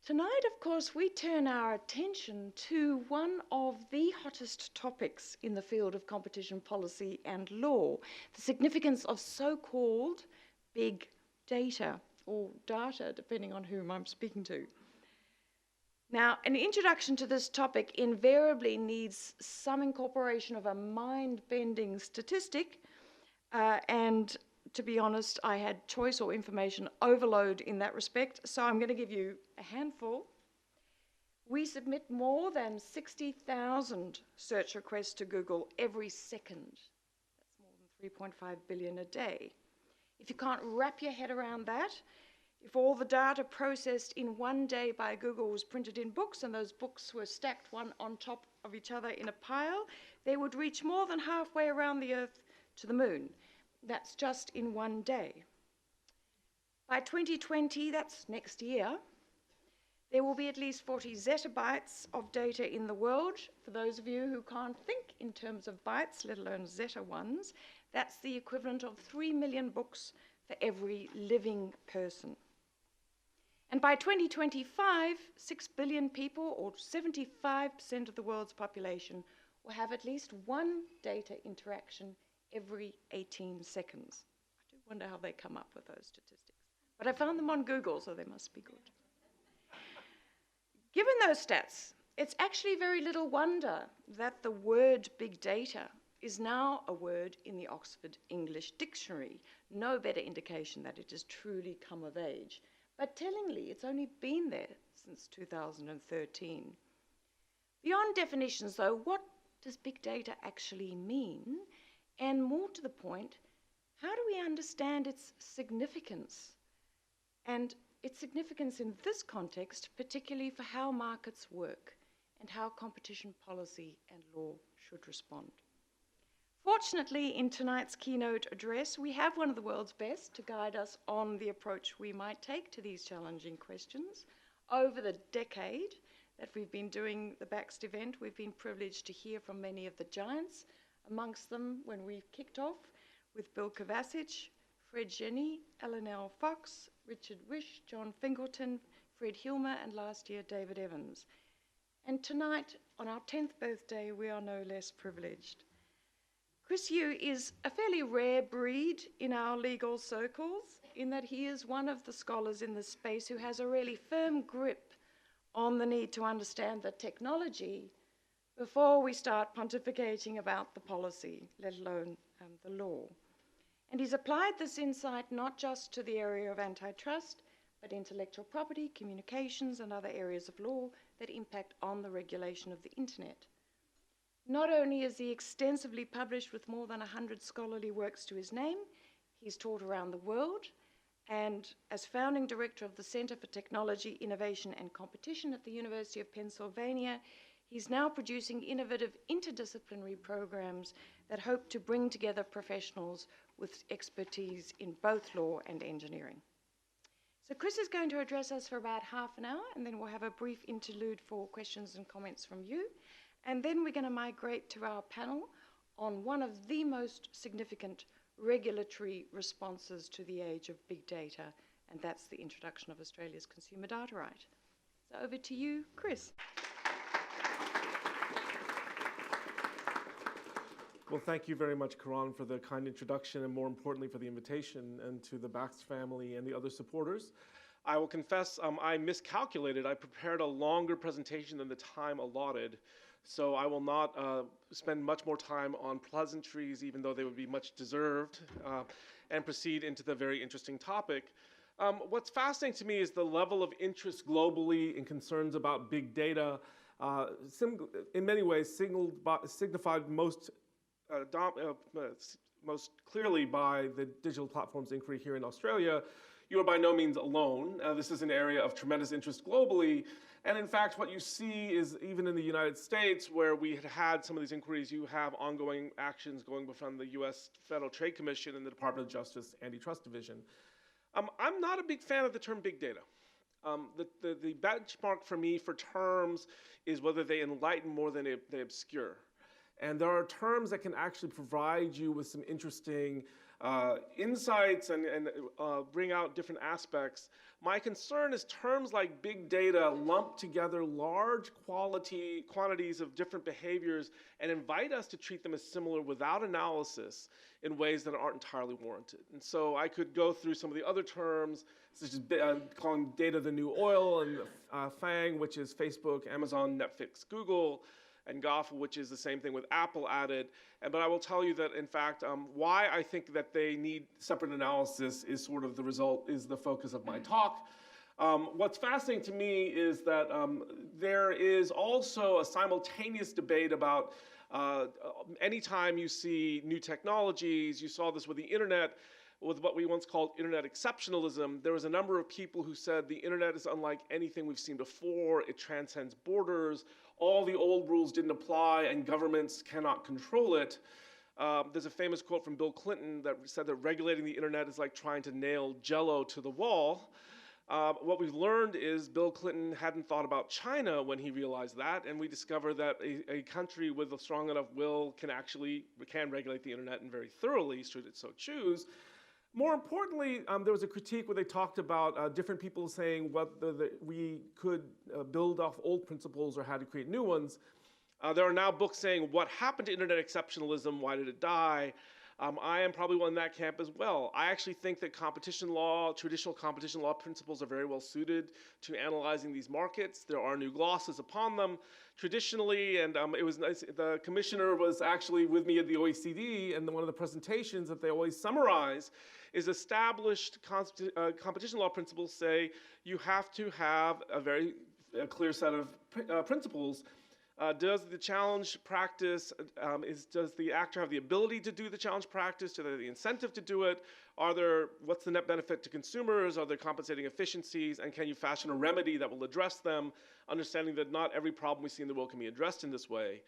Tonight, of course, we turn our attention to one of the hottest topics in the field of competition policy and law, the significance of so-called big data, or data, depending on whom I'm speaking to. Now, an introduction to this topic invariably needs some incorporation of a mind-bending statistic, and to be honest, I had choice or information overload in that respect, so I'm going to give you a handful. We submit more than 60,000 search requests to Google every second. That's more than 3.5 billion a day. If you can't wrap your head around that, if all the data processed in one day by Google was printed in books and those books were stacked one on top of each other in a pile, they would reach more than halfway around the Earth to the moon. That's just in one day. By 2020, that's next year, there will be at least 40 zettabytes of data in the world. For those of you who can't think in terms of bytes, let alone zetta ones, that's the equivalent of 3 million books for every living person. And by 2025, 6 billion people, or 75% of the world's population, will have at least one data interaction every 18 seconds. I do wonder how they come up with those statistics. But I found them on Google, so they must be good. Given those stats, it's actually very little wonder that the word big data is now a word in the Oxford English Dictionary. No better indication that it has truly come of age. But tellingly, it's only been there since 2013. Beyond definitions, though, what does big data actually mean? And more to the point, how do we understand its significance? And its significance in this context, particularly for how markets work and how competition policy and law should respond. Fortunately, in tonight's keynote address, we have one of the world's best to guide us on the approach we might take to these challenging questions. Over the decade that we've been doing the Baxt event, we've been privileged to hear from many of the giants, amongst them when we kicked off with Bill Kovacic, Fred Jenny, Ellen L. Fox, Richard Wish, John Fingleton, Fred Hilmer, and last year David Evans. And tonight, on our 10th birthday, we are no less privileged. Chris Yu is a fairly rare breed in our legal circles, in that he is one of the scholars in this space who has a really firm grip on the need to understand the technology before we start pontificating about the policy, let alone the law. And he's applied this insight not just to the area of antitrust, but intellectual property, communications, and other areas of law that impact on the regulation of the internet. Not only is he extensively published with more than 100 scholarly works to his name, he's taught around the world, and as founding director of the Center for Technology, Innovation and Competition at the University of Pennsylvania, he's now producing innovative interdisciplinary programs that hope to bring together professionals with expertise in both law and engineering. So Chris is going to address us for about half an hour, and then we'll have a brief interlude for questions and comments from you. And then we're going to migrate to our panel on one of the most significant regulatory responses to the age of big data, and that's the introduction of Australia's Consumer Data Right. So over to you, Chris. Well, thank you very much, Karan, for the kind introduction, and more importantly for the invitation, and to the Baxt family and the other supporters. I will confess I miscalculated. I prepared a longer presentation than the time allotted, so I will not spend much more time on pleasantries, even though they would be much deserved, and proceed into the very interesting topic. What's fascinating to me is the level of interest globally and concerns about big data, in many ways signified most clearly by the Digital Platforms Inquiry here in Australia. You are by no means alone. This is an area of tremendous interest globally. And in fact, what you see is even in the United States, where we had some of these inquiries, you have ongoing actions going from the US Federal Trade Commission and the Department of Justice Antitrust Division. I'm not a big fan of the term big data. The benchmark for me for terms is whether they enlighten more than they obscure. And there are terms that can actually provide you with some interesting insights and bring out different aspects. My concern is terms like big data lump together large quantities of different behaviors and invite us to treat them as similar without analysis in ways that aren't entirely warranted. And so I could go through some of the other terms, such as calling data the new oil, and FANG, which is Facebook, Amazon, Netflix, Google, and GAFA, which is the same thing with Apple added. But I will tell you that, in fact, why I think that they need separate analysis is sort of the focus of my talk. What's fascinating to me is that there is also a simultaneous debate about anytime you see new technologies. You saw this with the internet, with what we once called internet exceptionalism. There was a number of people who said the internet is unlike anything we've seen before. It transcends borders. All the old rules didn't apply, and governments cannot control it. There's a famous quote from Bill Clinton that said that regulating the internet is like trying to nail Jell-O to the wall. What we've learned is Bill Clinton hadn't thought about China when he realized that, and we discovered that a country with a strong enough will can regulate the internet, and very thoroughly, should it so choose. More importantly, there was a critique where they talked about different people saying whether we could build off old principles or how to create new ones. There are now books saying what happened to internet exceptionalism, why did it die? I am probably one in that camp as well. I actually think that competition law, traditional competition law principles are very well suited to analyzing these markets. There are new glosses upon them. Traditionally, and it was nice, the commissioner was actually with me at the OECD, and one of the presentations that they always summarize is established competition law principles say you have to have a very clear set of principles. Does the challenge practice, does the actor have the ability to do the challenge practice? Do they have the incentive to do it? What's the net benefit to consumers? Are there compensating efficiencies? And can you fashion a remedy that will address them? Understanding that not every problem we see in the world can be addressed in this way.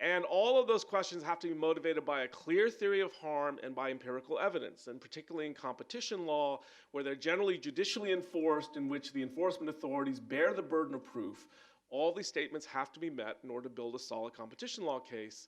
And all of those questions have to be motivated by a clear theory of harm and by empirical evidence, and particularly in competition law, where they're generally judicially enforced, in which the enforcement authorities bear the burden of proof. All these statements have to be met in order to build a solid competition law case.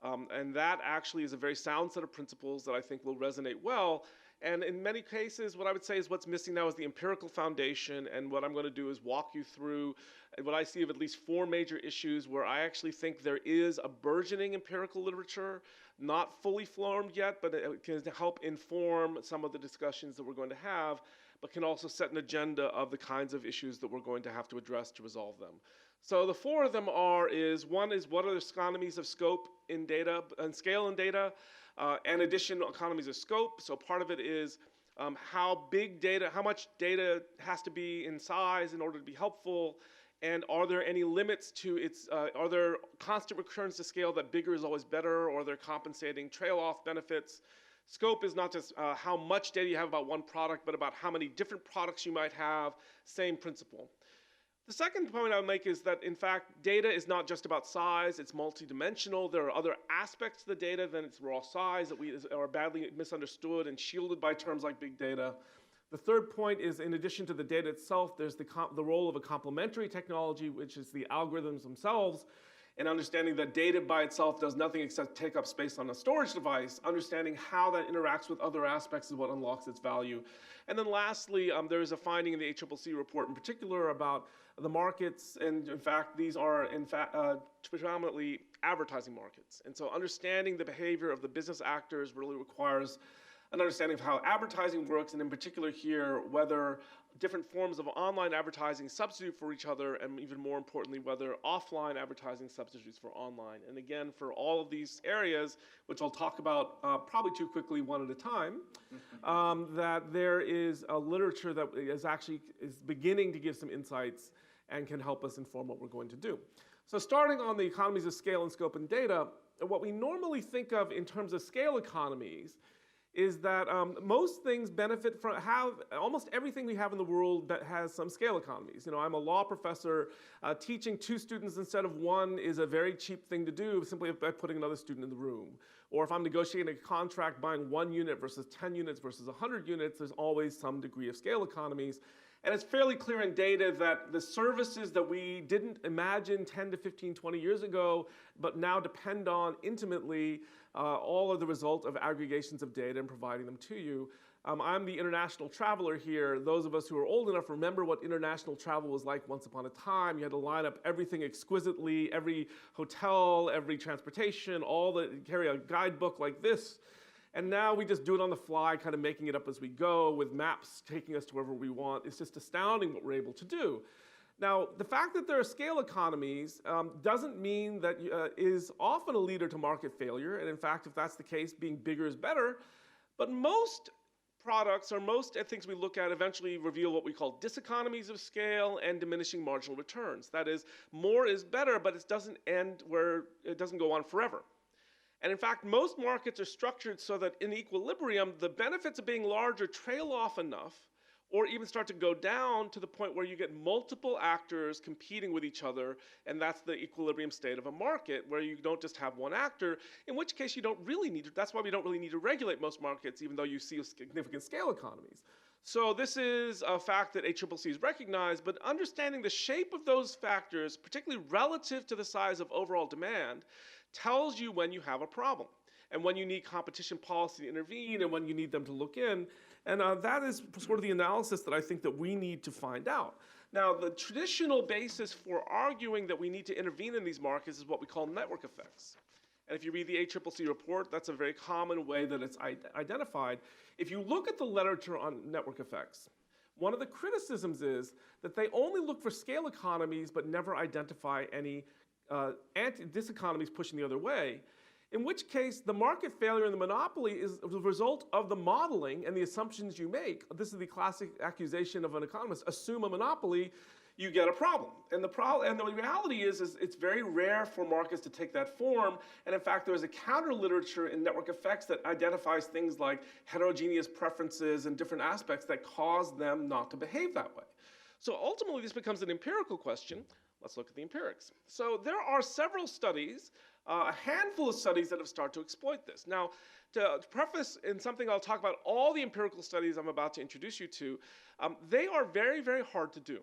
And that actually is a very sound set of principles that I think will resonate well. And in many cases, what I would say is what's missing now is the empirical foundation. And what I'm going to do is walk you through what I see of at least 4 major issues where I actually think there is a burgeoning empirical literature, not fully formed yet, but it can help inform some of the discussions that we're going to have, but can also set an agenda of the kinds of issues that we're going to have to address to resolve them. So the 4 of them one is what are the economies of scope in data and scale in data, and addition economies of scope. So part of it is how much data has to be in size in order to be helpful, and are there any limits to are there constant recurrence to scale that bigger is always better, or are there compensating trail-off benefits? Scope is not just how much data you have about one product, but about how many different products you might have, same principle. The second point I would make is that, in fact, data is not just about size, it's multidimensional. There are other aspects to the data than its raw size that are badly misunderstood and shielded by terms like big data. The third point is, in addition to the data itself, there's the role of a complementary technology, which is the algorithms themselves, and understanding that data by itself does nothing except take up space on a storage device. Understanding how that interacts with other aspects is what unlocks its value. And then lastly, there is a finding in the ACCC report in particular about the markets, and in fact, these are predominantly advertising markets. And so understanding the behavior of the business actors really requires an understanding of how advertising works, and in particular here, whether different forms of online advertising substitute for each other, and even more importantly, whether offline advertising substitutes for online. And again, for all of these areas, which I'll talk about probably too quickly one at a time, that there is a literature that is beginning to give some insights and can help us inform what we're going to do. So starting on the economies of scale and scope and data, what we normally think of in terms of scale economies is that most things benefit from, almost everything we have in the world that has some scale economies. You know, I'm a law professor. Teaching 2 students instead of 1 is a very cheap thing to do simply by putting another student in the room. Or if I'm negotiating a contract buying 1 unit versus 10 units versus 100 units, there's always some degree of scale economies. And it's fairly clear in data that the services that we didn't imagine 10 to 15, 20 years ago, but now depend on intimately, all are the result of aggregations of data and providing them to you. I'm the international traveler here. Those of us who are old enough remember what international travel was like once upon a time. You had to line up everything exquisitely, every hotel, every transportation, carry a guidebook like this. And now we just do it on the fly, kind of making it up as we go with maps taking us to wherever we want. It's just astounding what we're able to do. Now, the fact that there are scale economies doesn't mean that is often a leader to market failure. And in fact, if that's the case, being bigger is better. But most products or most things we look at eventually reveal what we call diseconomies of scale and diminishing marginal returns. That is, more is better, but it doesn't end where it doesn't go on forever. And in fact, most markets are structured so that in equilibrium, the benefits of being larger trail off enough or even start to go down to the point where you get multiple actors competing with each other, and that's the equilibrium state of a market where you don't just have one actor, in which case you don't really need to, that's why we don't really need to regulate most markets, even though you see significant scale economies. So this is a fact that ACCC has recognized, but understanding the shape of those factors, particularly relative to the size of overall demand, tells you when you have a problem and when you need competition policy to intervene and when you need them to look in. And that is sort of the analysis that I think that we need to find out. Now, the traditional basis for arguing that we need to intervene in these markets is what we call network effects. And if you read the ACCC report, that's a very common way that it's identified. If you look at the literature on network effects, one of the criticisms is that they only look for scale economies but never identify any diseconomies pushing the other way, in which case the market failure and the monopoly is the result of the modeling and the assumptions you make. This is the classic accusation of an economist: assume a monopoly, you get a problem. And the reality is it's very rare for markets to take that form. And in fact, there is a counter literature in network effects that identifies things like heterogeneous preferences and different aspects that cause them not to behave that way. So ultimately, this becomes an empirical question. Let's look at the empirics. So there are several studies, a handful of studies that have started to exploit this. Now, to preface in something I'll talk about, all the empirical studies I'm about to introduce you to, they are very, very hard to do.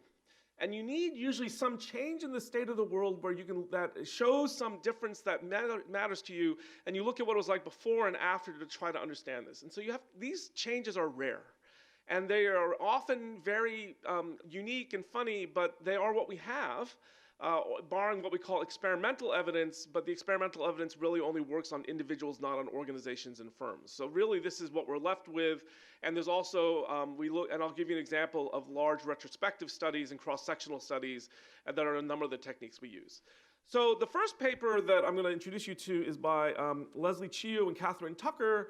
And you need usually some change in the state of the world where you can, that shows some difference that matters to you, and you look at what it was like before and after to try to understand this. And so these changes are rare. And they are often very unique and funny, but they are what we have, barring what we call experimental evidence, but the experimental evidence really only works on individuals, not on organizations and firms. So really, this is what we're left with. And there's also, and I'll give you an example of large retrospective studies and cross-sectional studies that are a number of the techniques we use. So the first paper that I'm going to introduce you to is by Leslie Chiu and Catherine Tucker.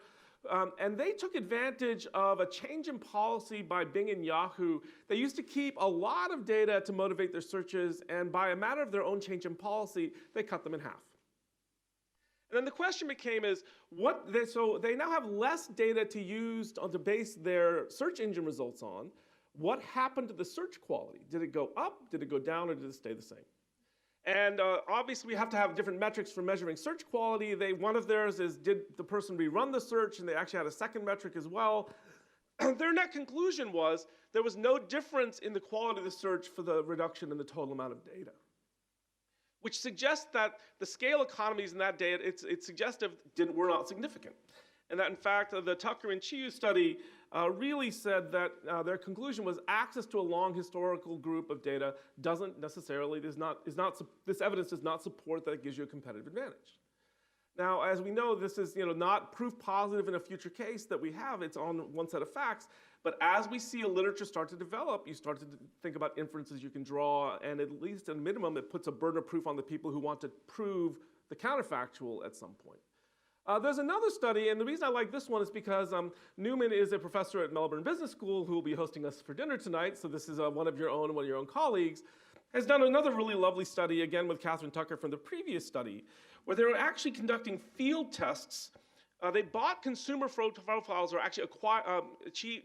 And they took advantage of a change in policy by Bing and Yahoo. They used to keep a lot of data to motivate their searches, and by a matter of their own change in policy, they cut them in half. And then the question became so they now have less data to use to base their search engine results on. What happened to the search quality? Did it go up, did it go down, or did it stay the same? And obviously, we have to have different metrics for measuring search quality. One of theirs is, did the person rerun the search? And they actually had a second metric as well. Their net conclusion was there was no difference in the quality of the search for the reduction in the total amount of data, which suggests that the scale economies in that data, it's suggestive, were not significant. And that, in fact, the Tucker and Chiu study really said that their conclusion was access to a long historical group of data doesn't necessarily, this evidence does not support that it gives you a competitive advantage. Now, as we know, this is not proof positive in a future case that we have. It's on one set of facts. But as we see a literature start to develop, you start to think about inferences you can draw, and at least at a minimum, it puts a burden of proof on the people who want to prove the counterfactual at some point. There's another study, and the reason I like this one is because Newman is a professor at Melbourne Business School who will be hosting us for dinner tonight, so this is one of your own colleagues, has done another really lovely study, again with Catherine Tucker from the previous study, where they were actually conducting field tests. They bought consumer profiles, or actually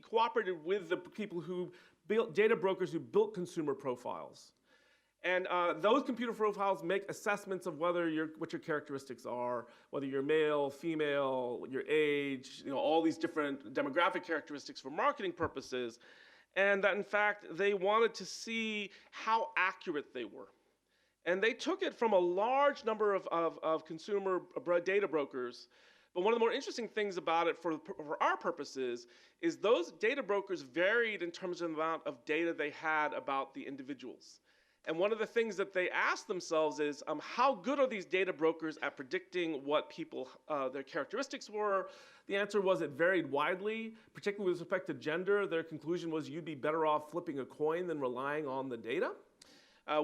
cooperated with the people who built, data brokers who built consumer profiles. And those computer profiles make assessments of what your characteristics are, whether you're male, female, your age, all these different demographic characteristics for marketing purposes. and that in fact they wanted to see how accurate they were. And they took it from a large number of consumer data brokers. But one of the more interesting things about it for our purposes is those data brokers varied in terms of the amount of data they had about the individuals. And one of the things that they asked themselves is, how good are these data brokers at predicting what people, their characteristics were? The answer was it varied widely, particularly with respect to gender. Their conclusion was you'd be better off flipping a coin than relying on the data.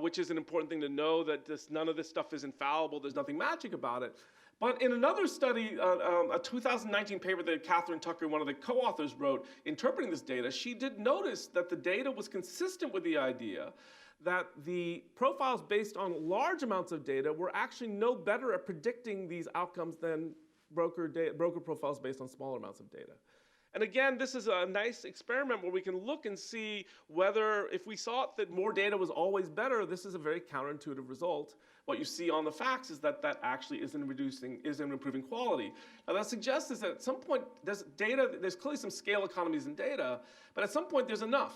Which is an important thing to know, that none of this stuff is infallible. There's nothing magic about it. But in another study, a 2019 paper that Catherine Tucker, one of the co-authors, wrote interpreting this data, she did notice that the data was consistent with the idea that the profiles based on large amounts of data were actually no better at predicting these outcomes than broker profiles based on smaller amounts of data. And again, this is a nice experiment where we can look and see whether, if we thought that more data was always better, this is a very counterintuitive result. What you see on the facts is that that actually isn't improving quality. Now that suggests is that at some point, there's clearly some scale economies in data, but at some point there's enough.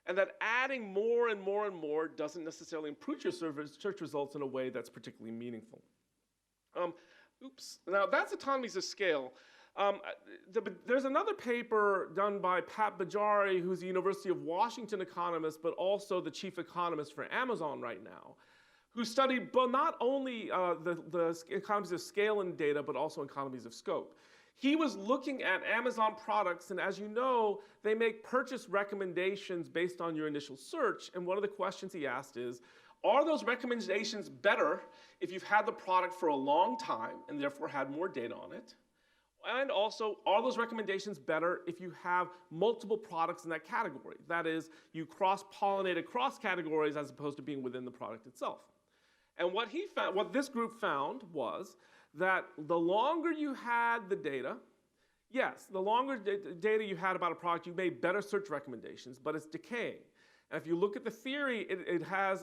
And that adding more and more and more doesn't necessarily improve your search results in a way that's particularly meaningful. Now that's economies of scale. There's another paper done by Pat Bajari, who's a University of Washington economist, but also the chief economist for Amazon right now, who studied not only the economies of scale in data, but also economies of scope. He was looking at Amazon products, and as you know, they make purchase recommendations based on your initial search, and one of the questions he asked is, are those recommendations better if you've had the product for a long time and therefore had more data on it? And also, are those recommendations better if you have multiple products in that category? That is, you cross-pollinate across categories as opposed to being within the product itself. And what this group found was that the longer you had the data, yes, the longer data you had about a product, you made better search recommendations, but it's decaying. And if you look at the theory, it has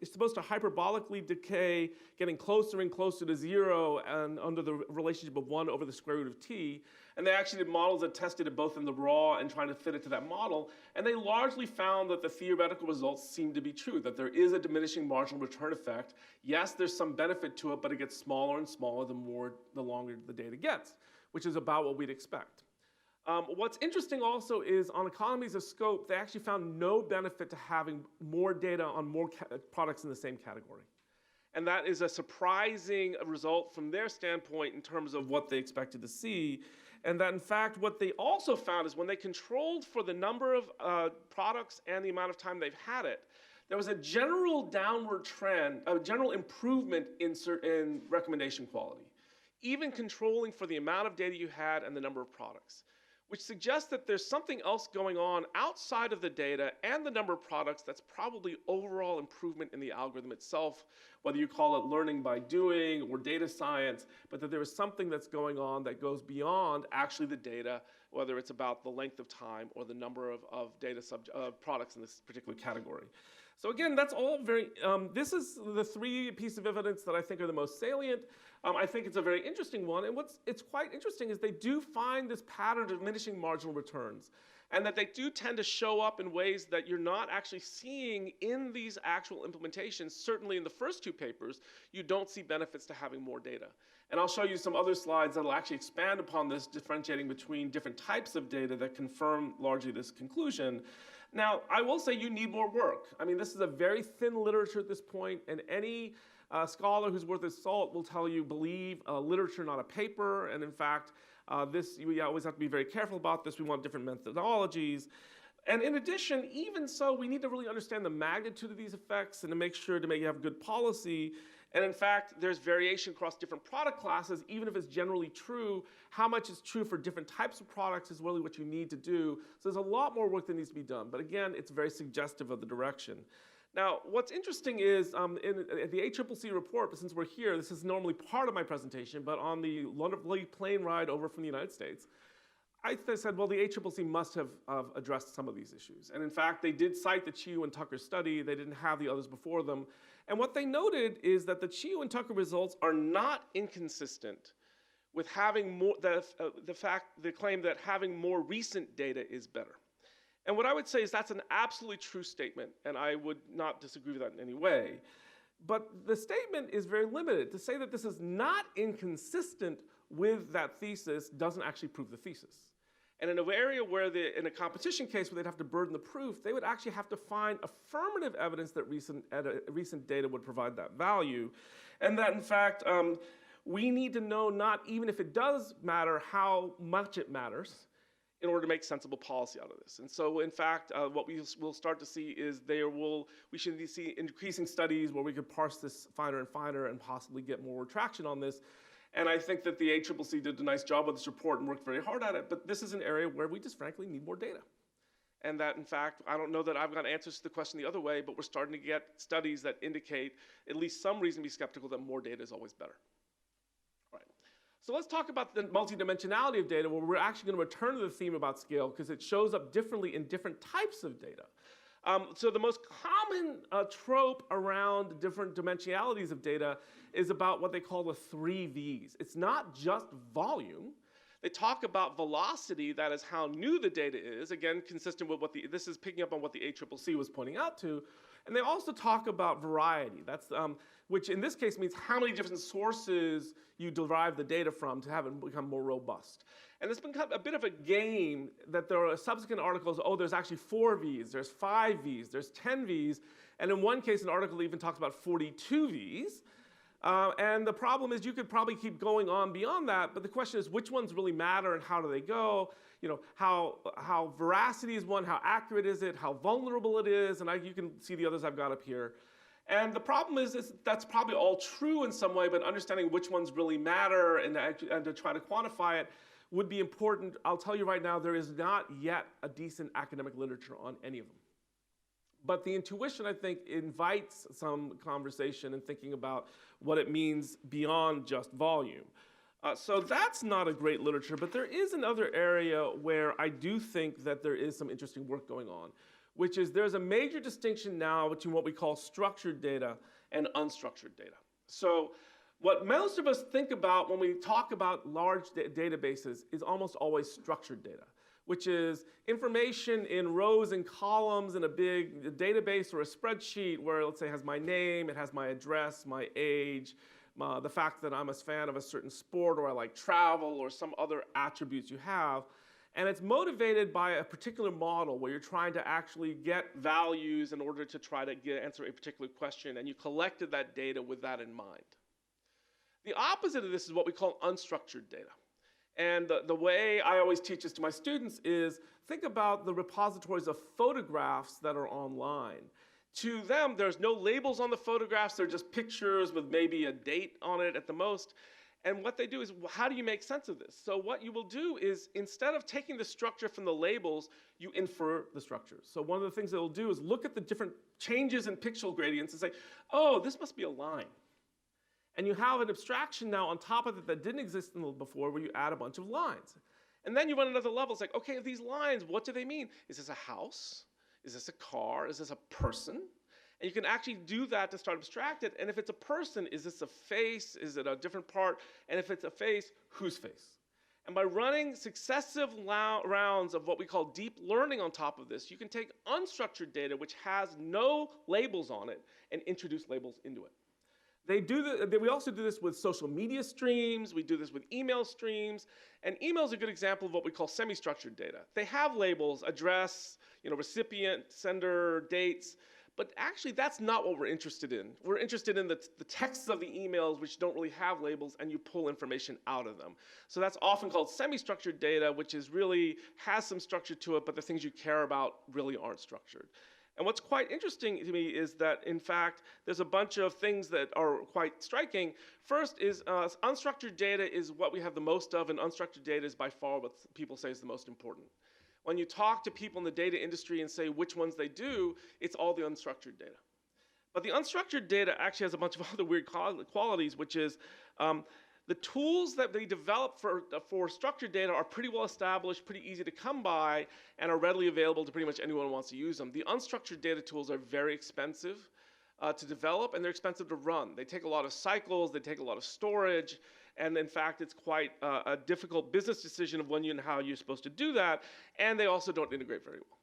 it's supposed to hyperbolically decay, getting closer and closer to zero, and under the relationship of 1 over the square root of t. And they actually did models that tested it both in the raw and trying to fit it to that model. And they largely found that the theoretical results seem to be true, that there is a diminishing marginal return effect. Yes, there's some benefit to it, but it gets smaller and smaller the longer the data gets, which is about what we'd expect. What's interesting also is on economies of scope, they actually found no benefit to having more data on more products in the same category. And that is a surprising result from their standpoint in terms of what they expected to see. And that in fact, what they also found is when they controlled for the number of products and the amount of time they've had it, there was a general downward trend, a general improvement in recommendation quality, even controlling for the amount of data you had and the number of products, which suggests that there's something else going on outside of the data and the number of products that's probably overall improvement in the algorithm itself, whether you call it learning by doing or data science, but that there is something that's going on that goes beyond actually the data, whether it's about the length of time or the number of products in this particular category. So again, that's all very, this is the 3 pieces of evidence that I think are the most salient. I think it's a very interesting one, and it's quite interesting is they do find this pattern of diminishing marginal returns, and that they do tend to show up in ways that you're not actually seeing in these actual implementations. Certainly in the first 2 papers, you don't see benefits to having more data. And I'll show you some other slides that will actually expand upon this, differentiating between different types of data that confirm largely this conclusion. Now, I will say you need more work. I mean, this is a very thin literature at this point, and any scholar who's worth his salt will tell you believe literature, not a paper. And in fact, we always have to be very careful about this. We want different methodologies. And in addition, even so, we need to really understand the magnitude of these effects and to make sure to have good policy. And in fact, there's variation across different product classes, even if it's generally true. How much is true for different types of products is really what you need to do. So there's a lot more work that needs to be done. But again, it's very suggestive of the direction. Now, what's interesting is in the ACCC report, but since we're here, this is normally part of my presentation, but on the lovely plane ride over from the United States, I said, well, the ACCC must have addressed some of these issues. And in fact, they did cite the Chiu and Tucker study. They didn't have the others before them. And what they noted is that the Chiu and Tucker results are not inconsistent with having more, the claim that having more recent data is better. And what I would say is that's an absolutely true statement, and I would not disagree with that in any way. But the statement is very limited. To say that this is not inconsistent with that thesis doesn't actually prove the thesis. And in an area where, in a competition case where they'd have to burden the proof, they would actually have to find affirmative evidence that recent data would provide that value. And that, in fact, we need to know not even if it does matter, how much it matters in order to make sensible policy out of this. And so, in fact, what we will start to see is we should see increasing studies where we could parse this finer and finer and possibly get more traction on this. And I think that the ACCC did a nice job with this report and worked very hard at it, but this is an area where we just frankly need more data. And that, in fact, I don't know that I've got answers to the question the other way, but we're starting to get studies that indicate at least some reason to be skeptical that more data is always better. All right. So let's talk about the multidimensionality of data, where we're actually going to return to the theme about scale because it shows up differently in different types of data. So the most common trope around different dimensionalities of data is about what they call the 3 V's. It's not just volume. They talk about velocity, that is how new the data is, again, consistent with what this is picking up on what the ACCC was pointing out to. And they also talk about variety, which in this case means how many different sources you derive the data from to have it become more robust. And it's become a bit of a game that there are subsequent articles, oh, there's actually 4 V's, there's 5 V's, there's 10 V's, and in one case, an article even talks about 42 V's. And the problem is you could probably keep going on beyond that, but the question is which ones really matter and how do they go? You know, how veracity is one, how accurate is it, how vulnerable it is, and you can see the others I've got up here. And the problem is that's probably all true in some way, but understanding which ones really matter and to try to quantify it would be important. I'll tell you right now, there is not yet a decent academic literature on any of them. But the intuition, I think, invites some conversation and thinking about what it means beyond just volume. So that's not a great literature, but there is another area where I do think that there is some interesting work going on, which is there's a major distinction now between what we call structured data and unstructured data. So what most of us think about when we talk about large databases is almost always structured data, which is information in rows and columns in a big database or a spreadsheet where, let's say, it has my name, it has my address, my age, the fact that I'm a fan of a certain sport or I like travel or some other attributes you have. And it's motivated by a particular model where you're trying to actually get values in order to try to answer a particular question, and you collected that data with that in mind. The opposite of this is what we call unstructured data. And the way I always teach this to my students is think about the repositories of photographs that are online. To them, there's no labels on the photographs. They're just pictures with maybe a date on it at the most. And what they do is, how do you make sense of this? So what you will do is, instead of taking the structure from the labels, you infer the structures. So one of the things they'll do is look at the different changes in pixel gradients and say, oh, this must be a line. And you have an abstraction now on top of it that didn't exist before where you add a bunch of lines. And then you run another level. It's like, okay, these lines, what do they mean? Is this a house? Is this a car? Is this a person? And you can actually do that to start abstract it. And if it's a person, is this a face? Is it a different part? And if it's a face, whose face? And by running successive rounds of what we call deep learning on top of this, you can take unstructured data, which has no labels on it, and introduce labels into it. We also do this with social media streams. We do this with email streams. And email is a good example of what we call semi-structured data. They have labels, address, recipient, sender, dates. But actually, that's not what we're interested in. We're interested in the texts of the emails, which don't really have labels, and you pull information out of them. So that's often called semi-structured data, which is really has some structure to it, but the things you care about really aren't structured. And what's quite interesting to me is that, in fact, there's a bunch of things that are quite striking. First is unstructured data is what we have the most of, and unstructured data is by far what people say is the most important. When you talk to people in the data industry and say which ones they do, it's all the unstructured data. But the unstructured data actually has a bunch of other weird qualities, which is the tools that they develop for structured data are pretty well established, pretty easy to come by, and are readily available to pretty much anyone who wants to use them. The unstructured data tools are very expensive to develop, and they're expensive to run. They take a lot of cycles, they take a lot of storage, and in fact, it's quite a difficult business decision of when and how you're supposed to do that, and they also don't integrate very well.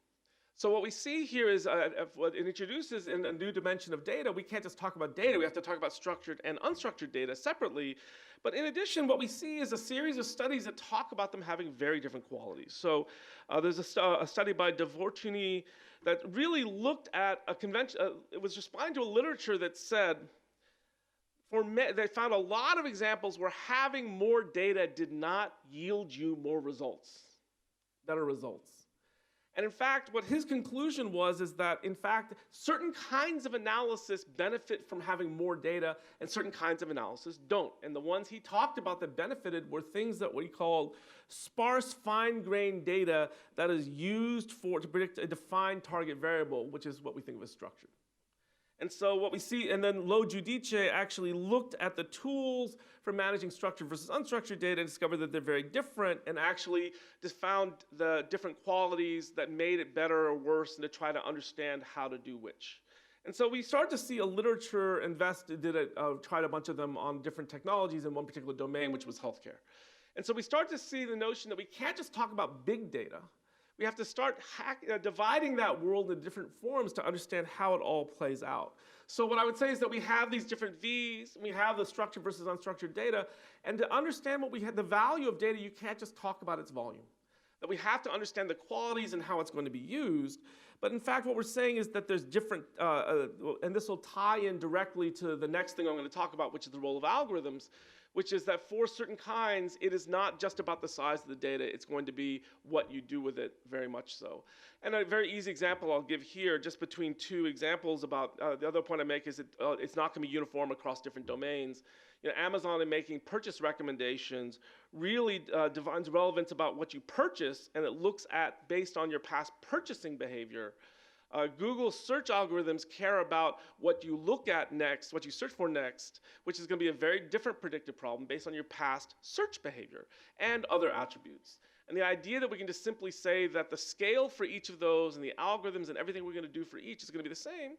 So what we see here is what it introduces in a new dimension of data. We can't just talk about data. We have to talk about structured and unstructured data separately. But in addition, what we see is a series of studies that talk about them having very different qualities. So there's a study by Dvortuni that really looked at a convention. It was responding to a literature that said, they found a lot of examples where having more data did not yield you more results, better results. And in fact, what his conclusion was is that, in fact, certain kinds of analysis benefit from having more data and certain kinds of analysis don't. And the ones he talked about that benefited were things that we called sparse, fine-grained data that is used to predict a defined target variable, which is what we think of as structured. And so what we see, and then Lo Giudice actually looked at the tools for managing structured versus unstructured data and discovered that they're very different, and actually just found the different qualities that made it better or worse, and to try to understand how to do which. And so we started to see a literature tried a bunch of them on different technologies in one particular domain, which was healthcare. And so we started to see the notion that we can't just talk about big data. We have to start dividing that world into different forms to understand how it all plays out. So what I would say is that we have these different V's, we have the structured versus unstructured data, and to understand the value of data, you can't just talk about its volume. That we have to understand the qualities and how it's going to be used. But in fact, what we're saying is that there's different, and this will tie in directly to the next thing I'm going to talk about, which is the role of algorithms, which is that for certain kinds, it is not just about the size of the data, it's going to be what you do with it, very much so. And a very easy example I'll give here, just between two examples about, the other point I make is that it's not gonna be uniform across different domains. You know, Amazon, in making purchase recommendations, really defines relevance about what you purchase, and it looks at, based on your past purchasing behavior. Google search algorithms care about what you look at next, what you search for next, which is going to be a very different predictive problem based on your past search behavior and other attributes. And the idea that we can just simply say that the scale for each of those and the algorithms and everything we're going to do for each is going to be the same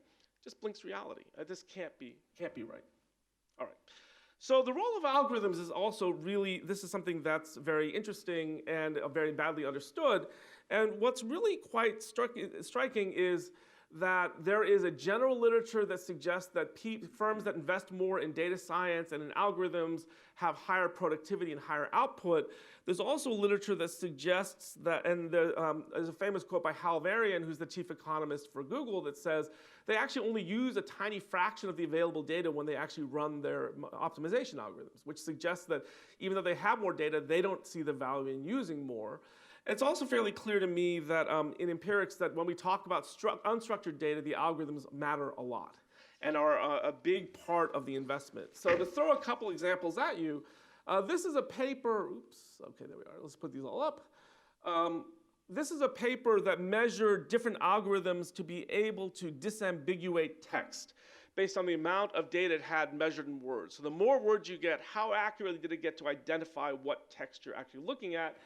just blinks reality. This can't be right. All right. So the role of algorithms is also really, this is something that's very interesting and very badly understood. And what's really quite striking is that there is a general literature that suggests that firms that invest more in data science and in algorithms have higher productivity and higher output. There's also literature that suggests that, and there's a famous quote by Hal Varian, who's the chief economist for Google, that says they actually only use a tiny fraction of the available data when they actually run their optimization algorithms, which suggests that even though they have more data, they don't see the value in using more. It's also fairly clear to me that in empirics that when we talk about unstructured data, the algorithms matter a lot and are a big part of the investment. So to throw a couple examples at you, this is a paper, oops, okay, there we are. Let's put these all up. This is a paper that measured different algorithms to be able to disambiguate text based on the amount of data it had measured in words. So the more words you get, how accurately did it get to identify what text you're actually looking at?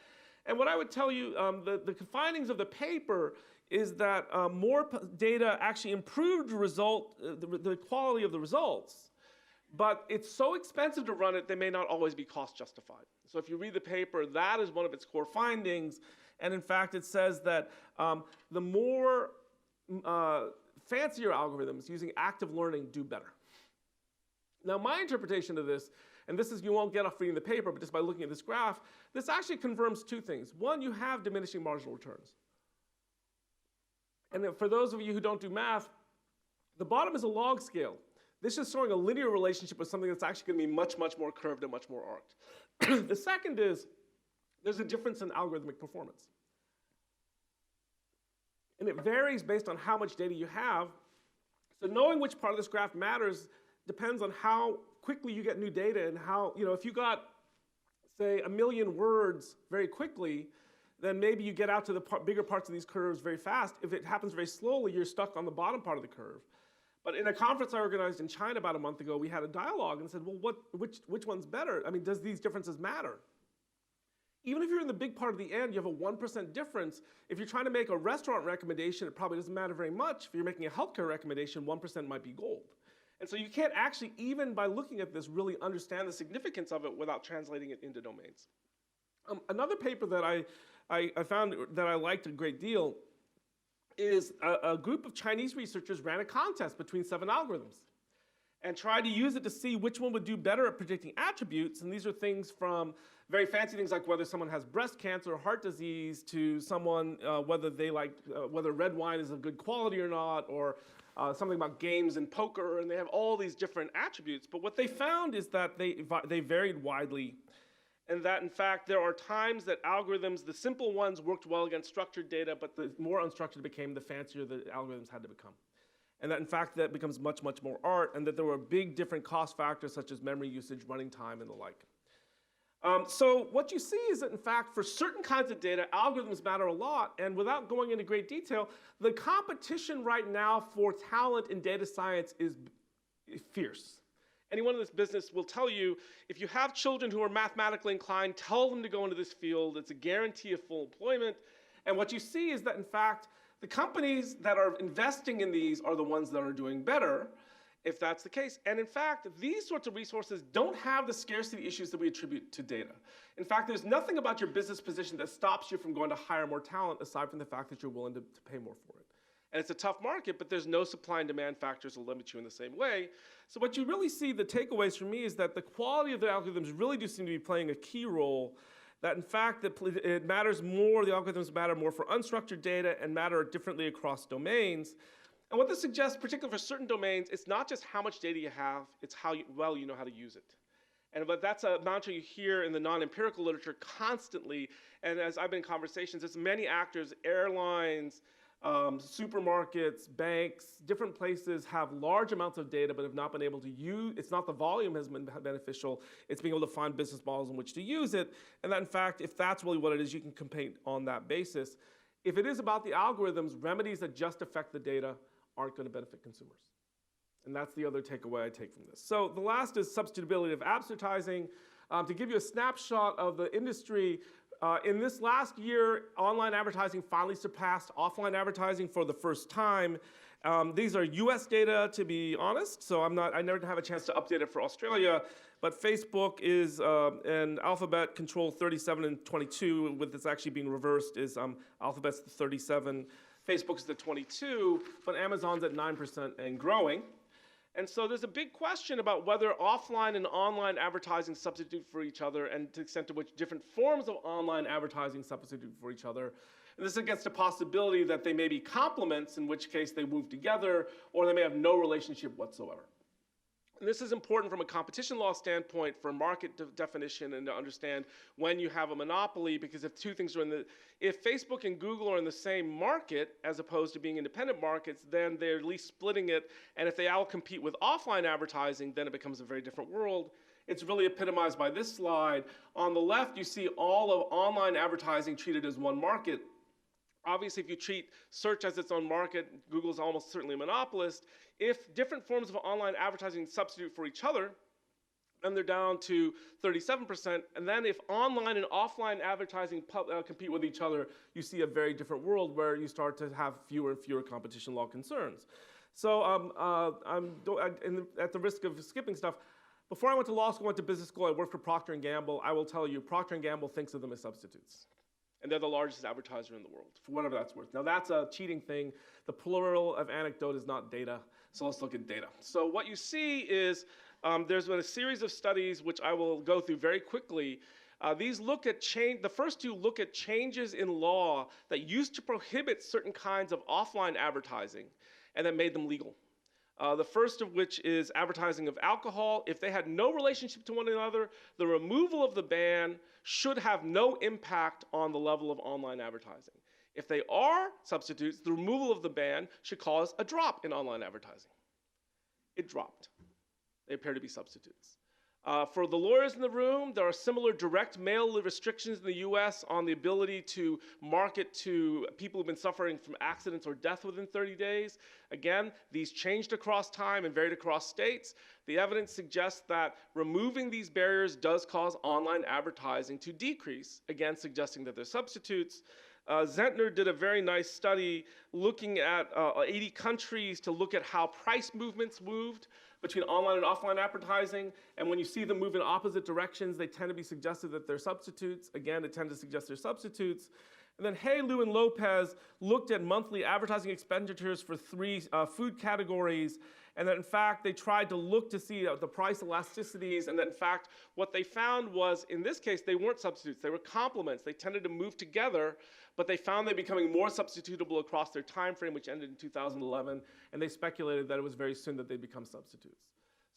And what I would tell you, the findings of the paper is that more data actually improved the quality of the results, but it's so expensive to run it, they may not always be cost justified. So if you read the paper, that is one of its core findings. And in fact, it says that the more fancier algorithms using active learning do better. Now, my interpretation of this, and this is, you won't get off reading the paper, but just by looking at this graph, this actually confirms two things. One, you have diminishing marginal returns. And for those of you who don't do math, the bottom is a log scale. This is showing a linear relationship with something that's actually going to be much, much more curved and much more arced. The second is, there's a difference in algorithmic performance. And it varies based on how much data you have. So knowing which part of this graph matters depends on how quickly you get new data and how, if you got, say, 1 million words very quickly, then maybe you get out to the bigger parts of these curves very fast. If it happens very slowly, you're stuck on the bottom part of the curve. But in a conference I organized in China about a month ago, we had a dialogue and said, well, which one's better? I mean, does these differences matter? Even if you're in the big part of the end, you have a 1% difference. If you're trying to make a restaurant recommendation, it probably doesn't matter very much. If you're making a healthcare recommendation, 1% might be gold. And so you can't actually, even by looking at this, really understand the significance of it without translating it into domains. Another paper that I found that I liked a great deal is a group of Chinese researchers ran a contest between 7 algorithms and tried to use it to see which one would do better at predicting attributes. And these are things from very fancy things like whether someone has breast cancer or heart disease to someone whether they like whether red wine is of good quality or not, or something about games and poker, and they have all these different attributes. But what they found is that they varied widely, and that in fact there are times that algorithms, the simple ones, worked well against structured data, but the more unstructured it became, the fancier the algorithms had to become. And that in fact that becomes much, much more art, and that there were big different cost factors such as memory usage, running time, and the like. So what you see is that in fact for certain kinds of data, algorithms matter a lot, and without going into great detail, the competition right now for talent in data science is fierce. Anyone in this business will tell you, if you have children who are mathematically inclined, tell them to go into this field. It's a guarantee of full employment. And what you see is that in fact, the companies that are investing in these are the ones that are doing better, if that's the case. And in fact, these sorts of resources don't have the scarcity issues that we attribute to data. In fact, there's nothing about your business position that stops you from going to hire more talent aside from the fact that you're willing to pay more for it. And it's a tough market, but there's no supply and demand factors that limit you in the same way. So what you really see, the takeaways for me, is that the quality of the algorithms really do seem to be playing a key role, that in fact it matters more, the algorithms matter more for unstructured data and matter differently across domains. And what this suggests, particularly for certain domains, it's not just how much data you have, it's how well you know how to use it. But that's a mantra you hear in the non-empirical literature constantly. And as I've been in conversations, it's many actors, airlines, supermarkets, banks, different places have large amounts of data but have not been able to use, it's not the volume has been beneficial, it's being able to find business models in which to use it. And that in fact, if that's really what it is, you can compete on that basis. If it is about the algorithms, remedies that just affect the data aren't going to benefit consumers. And that's the other takeaway I take from this. So the last is substitutability of advertising. To give you a snapshot of the industry, in this last year, online advertising finally surpassed offline advertising for the first time. These are US data, to be honest, so I never have a chance to update it for Australia, but Facebook is, and Alphabet control 37 and 22, with this actually being reversed, is Alphabet's the 37, Facebook's the 22, but Amazon's at 9% and growing. And so there's a big question about whether offline and online advertising substitute for each other, and to the extent to which different forms of online advertising substitute for each other. And this is against the possibility that they may be complements, in which case they move together, or they may have no relationship whatsoever. And this is important from a competition law standpoint for market definition and to understand when you have a monopoly, because if two things are if Facebook and Google are in the same market as opposed to being independent markets, then they're at least splitting it. And if they all compete with offline advertising, then it becomes a very different world. It's really epitomized by this slide. On the left, you see all of online advertising treated as one market. Obviously, if you treat search as its own market, Google's almost certainly a monopolist. If different forms of online advertising substitute for each other, then they're down to 37%. And then if online and offline advertising compete with each other, you see a very different world where you start to have fewer and fewer competition law concerns. So at the risk of skipping stuff, before I went to law school, I went to business school, I worked for Procter & Gamble. I will tell you, Procter & Gamble thinks of them as substitutes. And they're the largest advertiser in the world, for whatever that's worth. Now that's a cheating thing. The plural of anecdote is not data, so let's look at data. So what you see is there's been a series of studies, which I will go through very quickly. These look at the first two look at changes in law that used to prohibit certain kinds of offline advertising and that made them legal. The first of which is advertising of alcohol. If they had no relationship to one another, the removal of the ban should have no impact on the level of online advertising. If they are substitutes, the removal of the ban should cause a drop in online advertising. It dropped. They appear to be substitutes. For the lawyers in the room, there are similar direct mail restrictions in the US on the ability to market to people who've been suffering from accidents or death within 30 days. Again, these changed across time and varied across states. The evidence suggests that removing these barriers does cause online advertising to decrease, again suggesting that they're substitutes. Zentner did a very nice study looking at 80 countries to look at how price movements moved between online and offline advertising. And when you see them move in opposite directions, they tend to be suggested that they're substitutes. Again, it tends to suggest they're substitutes. And then Hay, Liu, and Lopez looked at monthly advertising expenditures for 3 food categories, and that in fact they tried to look to see the price elasticities, and that in fact what they found was, in this case, they weren't substitutes, they were complements. They tended to move together, but they found they becoming more substitutable across their time frame, which ended in 2011, and they speculated that it was very soon that they'd become substitutes.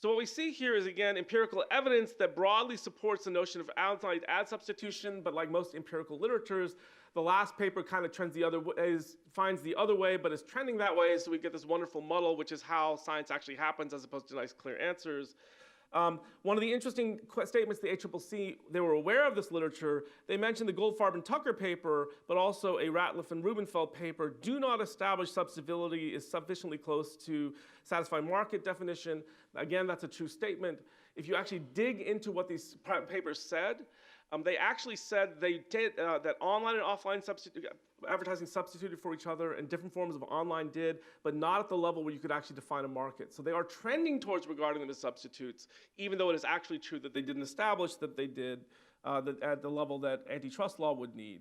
So what we see here is, again, empirical evidence that broadly supports the notion of outside ad substitution, but like most empirical literatures, the last paper kind of trends the other way, finds the other way, but is trending that way, so we get this wonderful muddle, which is how science actually happens as opposed to nice, clear answers. One of the interesting statements the ACCC, they were aware of this literature. They mentioned the Goldfarb and Tucker paper, but also a Ratliff and Rubenfeld paper do not establish substitutability is sufficiently close to satisfy market definition. Again, that's a true statement. If you actually dig into what these papers said, they actually said they did, that online and offline advertising substituted for each other, and different forms of online did, but not at the level where you could actually define a market. So they are trending towards regarding them as substitutes, even though it is actually true that they didn't establish that they did at the level that antitrust law would need.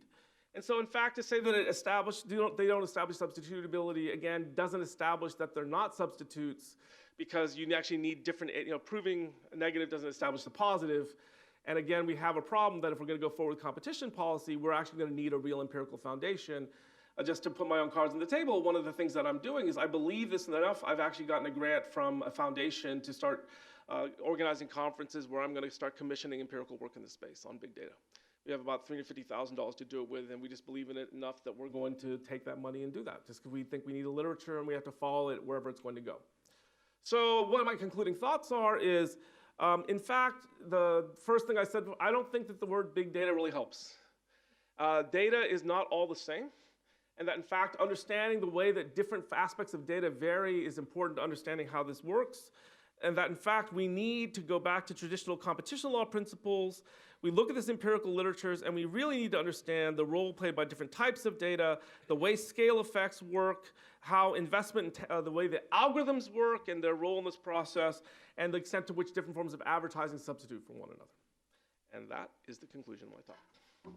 And so, in fact, to say that it established, they don't establish substitutability, again, doesn't establish that they're not substitutes, because you actually need different, proving a negative doesn't establish the positive. And again, we have a problem that if we're going to go forward with competition policy, we're actually going to need a real empirical foundation. Just to put my own cards on the table, one of the things that I'm doing is I believe this enough. I've actually gotten a grant from a foundation to start organizing conferences where I'm going to start commissioning empirical work in this space on big data. We have about $350,000 to do it with, and we just believe in it enough that we're going to take that money and do that, just because we think we need a literature and we have to follow it wherever it's going to go. So what my concluding thoughts are is, in fact, the first thing I said, I don't think that the word big data really helps. Data is not all the same, and that in fact, understanding the way that different aspects of data vary is important to understanding how this works, and that in fact, we need to go back to traditional competition law principles. We look at this empirical literatures, and we really need to understand the role played by different types of data, the way scale effects work, how investment, the way the algorithms work and their role in this process, and the extent to which different forms of advertising substitute for one another. And that is the conclusion of my talk.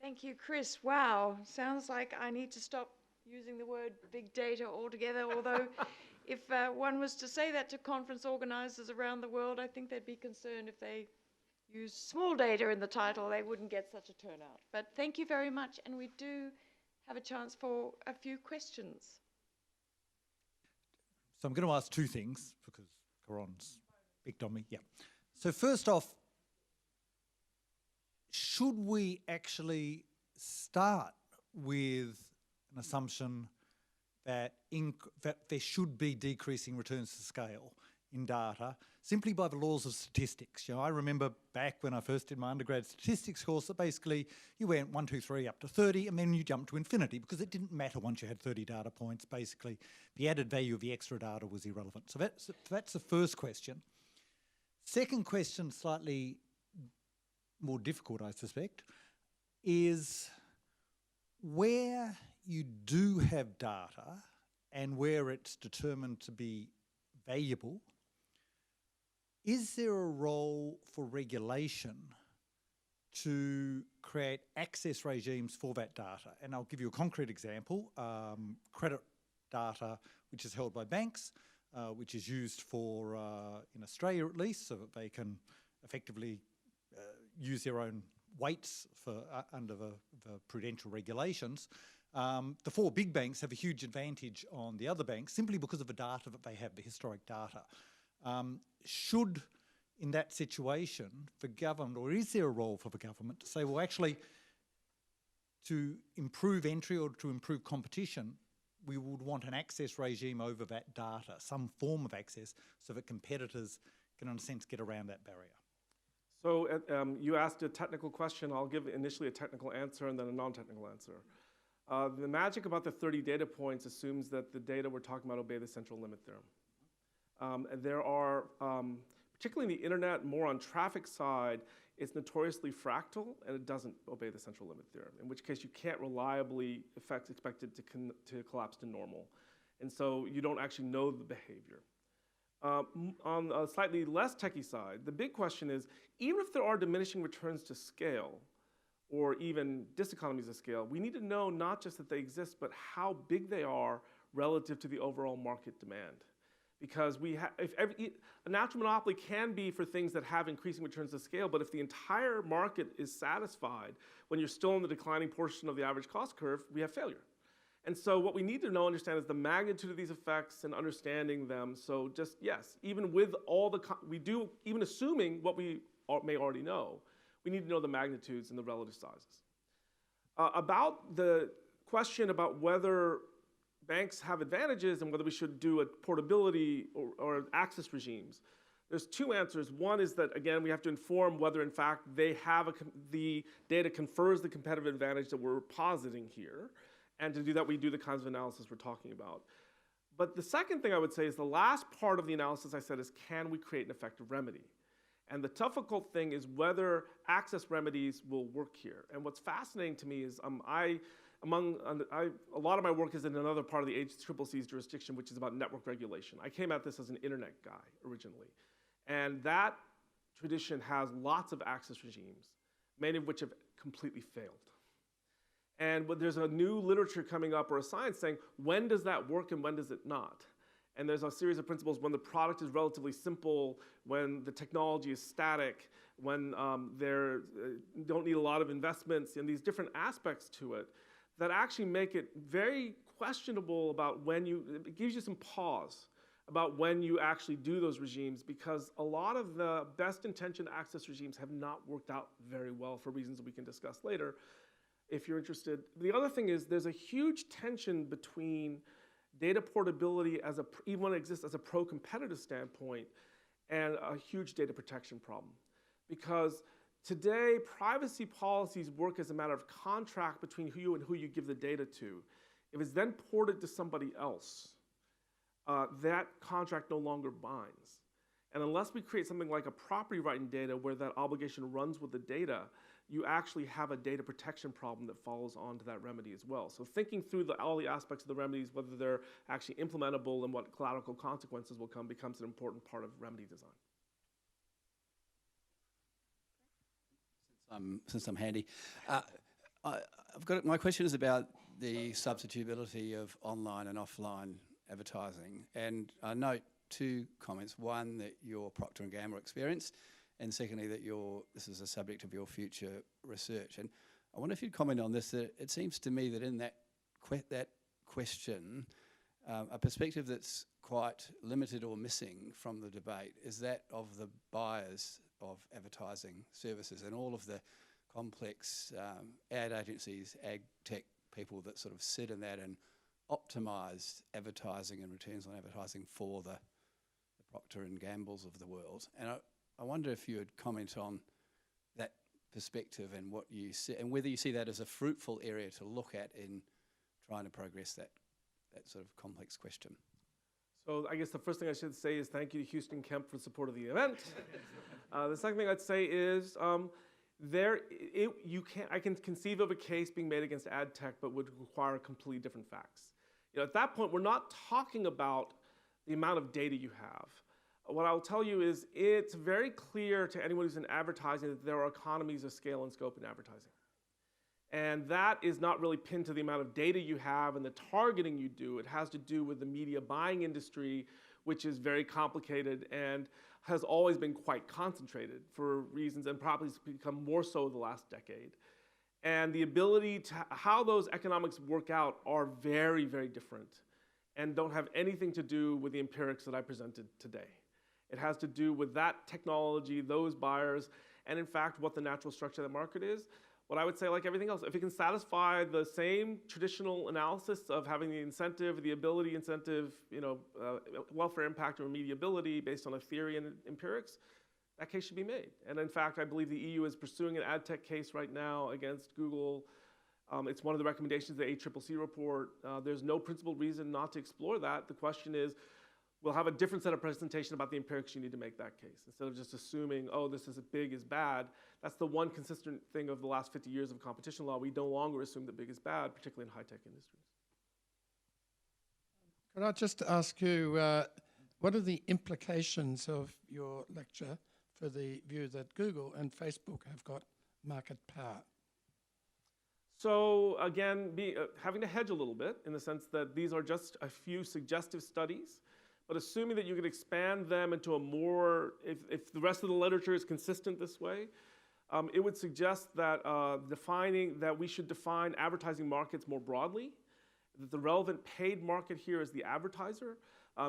Thank you, Chris. Wow, sounds like I need to stop using the word big data altogether, although if one was to say that to conference organizers around the world, I think they'd be concerned if they used small data in the title, they wouldn't get such a turnout. But thank you very much, and we do have a chance for a few questions. So I'm going to ask two things, because Coron's picked on me. Yeah. So first off, should we actually start with an assumption that there should be decreasing returns to scale in data simply by the laws of statistics? I remember back when I first did my undergrad statistics course that basically you went 1, 2, 3 up to 30 and then you jumped to infinity because it didn't matter once you had 30 data points. Basically, the added value of the extra data was irrelevant. So that's the first question. Second question, slightly more difficult, I suspect, is where you do have data and where it's determined to be valuable, is there a role for regulation to create access regimes for that data? And I'll give you a concrete example. Credit data, which is held by banks, which is used for, in Australia at least, so that they can effectively use their own weights for under the prudential regulations. The 4 big banks have a huge advantage on the other banks simply because of the data that they have, the historic data. Should, in that situation, the government, or is there a role for the government to say, well, actually, to improve entry or to improve competition, we would want an access regime over that data, some form of access, so that competitors can, in a sense, get around that barrier? So you asked a technical question. I'll give initially a technical answer and then a non-technical answer. The magic about the 30 data points assumes that the data we're talking about obey the central limit theorem. There are, particularly in the internet, more on traffic side, it's notoriously fractal and it doesn't obey the central limit theorem, in which case you can't reliably expect it to collapse to normal. And so you don't actually know the behavior. On a slightly less techie side, the big question is, even if there are diminishing returns to scale, or even diseconomies of scale, we need to know not just that they exist, but how big they are relative to the overall market demand. Because a natural monopoly can be for things that have increasing returns to scale, but if the entire market is satisfied when you're still in the declining portion of the average cost curve, we have failure. And so what we need to know, understand is the magnitude of these effects and understanding them. So just, yes, even with all the, even assuming what we may already know, we need to know the magnitudes and the relative sizes. About the question about whether banks have advantages and whether we should do a portability or access regimes, there's two answers. One is that, again, we have to inform whether, in fact, they have the data confers the competitive advantage that we're positing here. And to do that, we do the kinds of analysis we're talking about. But the second thing I would say is the last part of the analysis I said is, can we create an effective remedy? And the difficult thing is whether access remedies will work here. And what's fascinating to me is a lot of my work is in another part of the HCCC's jurisdiction, which is about network regulation. I came at this as an internet guy originally. And that tradition has lots of access regimes, many of which have completely failed. And there's a new literature coming up or a science saying, when does that work and when does it not? And there's a series of principles when the product is relatively simple, when the technology is static, when don't need a lot of investments, and these different aspects to it that actually make it very questionable about it gives you some pause about when you actually do those regimes, because a lot of the best intentioned access regimes have not worked out very well for reasons that we can discuss later if you're interested. The other thing is there's a huge tension between data portability even when it exists as a pro-competitive standpoint, and a huge data protection problem. Because today, privacy policies work as a matter of contract between who you give the data to. If it's then ported to somebody else, that contract no longer binds. And unless we create something like a property right in data where that obligation runs with the data, you actually have a data protection problem that follows on to that remedy as well. So thinking through all the aspects of the remedies, whether they're actually implementable and what collateral consequences will come, becomes an important part of remedy design. Since I'm handy, my question is about the substitutability of online and offline advertising. And I note two comments. One, that your Procter & Gamble experience, and secondly, that this is a subject of your future research. And I wonder if you'd comment on this. That it seems to me that in that question, a perspective that's quite limited or missing from the debate is that of the buyers of advertising services and all of the complex ad agencies, ag tech people that sort of sit in that and optimize advertising and returns on advertising for the Procter & Gambles of the world. And I wonder if you would comment on that perspective and what you see, and whether you see that as a fruitful area to look at in trying to progress that sort of complex question. So I guess the first thing I should say is thank you to Houston Kemp for support of the event. The second thing I'd say is I can conceive of a case being made against ad tech, but would require completely different facts. At that point, we're not talking about the amount of data you have. What I'll tell you is it's very clear to anyone who's in advertising that there are economies of scale and scope in advertising. And that is not really pinned to the amount of data you have and the targeting you do. It has to do with the media buying industry, which is very complicated and has always been quite concentrated for reasons, and probably has become more so the last decade. And the ability to, how those economics work out are very, very different and don't have anything to do with the empirics that I presented today. It has to do with that technology, those buyers, and in fact, what the natural structure of the market is. What I would say, like everything else, if it can satisfy the same traditional analysis of having the incentive, the ability incentive, welfare impact or remediability based on a theory and empirics, that case should be made. And in fact, I believe the EU is pursuing an ad tech case right now against Google. It's one of the recommendations of the ACCC report. There's no principled reason not to explore that. The question is, we'll have a different set of presentation about the empirics you need to make that case. Instead of just assuming, oh, this is big is bad. That's the one consistent thing of the last 50 years of competition law. We no longer assume that big is bad, particularly in high-tech industries. Could I just ask you, what are the implications of your lecture for the view that Google and Facebook have got market power? So again, having to hedge a little bit in the sense that these are just a few suggestive studies, but assuming that you could expand them into a more, if the rest of the literature is consistent this way, it would suggest that that we should define advertising markets more broadly, that the relevant paid market here is the advertiser.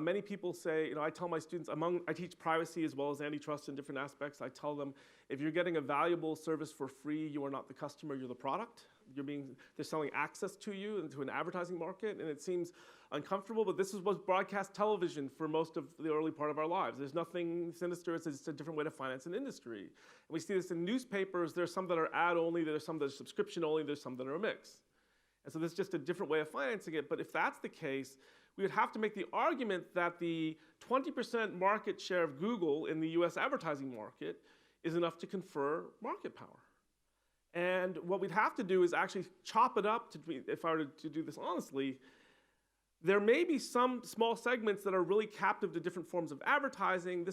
Many people say, I tell my students, I teach privacy as well as antitrust in different aspects. I tell them, if you're getting a valuable service for free, you are not the customer, you're the product. They're selling access to you into an advertising market, and it seems uncomfortable, but this was broadcast television for most of the early part of our lives. There's nothing sinister, it's just a different way to finance an industry. And we see this in newspapers. There's some that are ad only, there's some that are subscription only, there's some that are a mix. And so this is just a different way of financing it, but if that's the case, we would have to make the argument that the 20% market share of Google in the US advertising market is enough to confer market power. And what we'd have to do is actually chop it up, if I were to do this honestly. There may be some small segments that are really captive to different forms of advertising.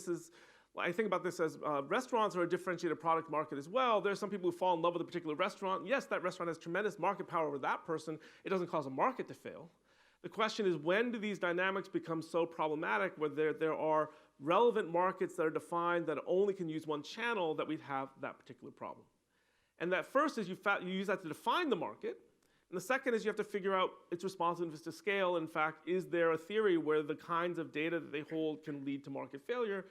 I think about this as restaurants are a differentiated product market as well. There are some people who fall in love with a particular restaurant. Yes, that restaurant has tremendous market power over that person. It doesn't cause a market to fail. The question is, when do these dynamics become so problematic where there are relevant markets that are defined that only can use one channel, that we'd have that particular problem? And that first is you use that to define the market. And the second is you have to figure out its responsiveness to scale. In fact, is there a theory where the kinds of data that they hold can lead to market failure?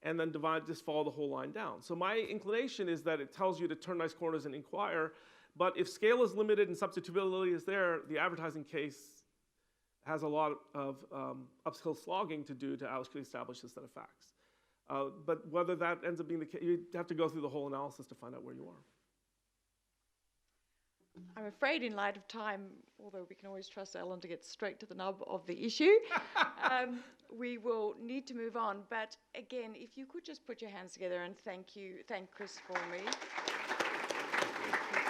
And then just follow the whole line down. So my inclination is that it tells you to turn nice corners and inquire. But if scale is limited and substitutability is there, the advertising case has a lot of uphill slogging to do to actually establish a set of facts. But whether that ends up being the case, you have to go through the whole analysis to find out where you are. I'm afraid in light of time, although we can always trust Ellen to get straight to the nub of the issue, we will need to move on. But again, if you could just put your hands together and thank Chris for me. Thank you.